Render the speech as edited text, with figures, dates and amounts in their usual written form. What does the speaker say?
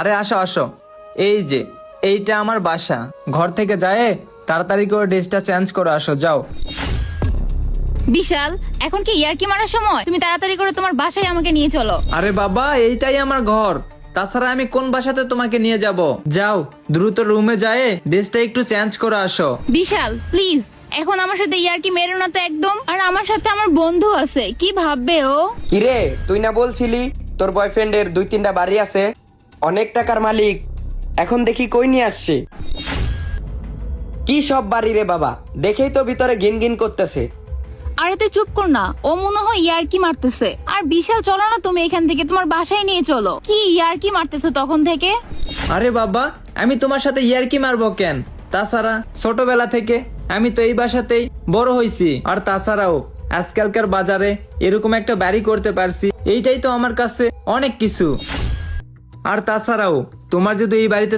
আরে আসো আসো, এই যে এইটা আমার বাসা। ঘর থেকে যায় তাড়াতাড়ি করে ড্রেসটা চেঞ্জ করে আসো, যাও। বিশাল, এখন কি ইয়ার্কি মারার সময়? তুমি তাড়াতাড়ি করে তোমার বাসায় আমাকে নিয়ে চলো। আরে বাবা, এইটাই আমার ঘর, তাছাড়া আমি কোন বাসাতে তোমাকে নিয়ে যাব? যাও দ্রুত রুমে যায় ড্রেসটা একটু চেঞ্জ করে আসো। বিশাল প্লিজ, এখন আমার সাথে ইয়ার্কি মেরো না তো একদম। আর আমার সাথে আমার বন্ধু আছে, কি ভাববে ও? কিরে, তুই না বলছিলি তোর বয়ফ্রেন্ডের 2-3টা বাড়ি আছে, অনেক টাকার মালিক, এখন দেখি কই নিয়ে আসছে? কি সব বাড়ি রে বাবা, দেখেই তো ভিতরে গিন গিন করতেছে। আরে তুই চুপ কর না, ও মনে হয় ইয়ার্কি মারতেছে। আর বিশাল, চলো না তুমি এখান থেকে, তোমার বাসায় নিয়ে চলো। কি ইয়ার্কি মারতেছে তখন থেকে? আরে বাবা, আমি তোমার সাথে ইয়ার্কি মারবো কেন? তাছাড়া ছোটবেলা থেকে আমি তো এই বাসাতেই বড় হয়েছি। আর তাছাড়াও আজকালকার বাজারে এরকম একটা বাড়ি করতে পারছি, এইটাই তো আমার কাছে অনেক কিছু। আর তাছাড়াও তোমার যদি এই বাড়িতে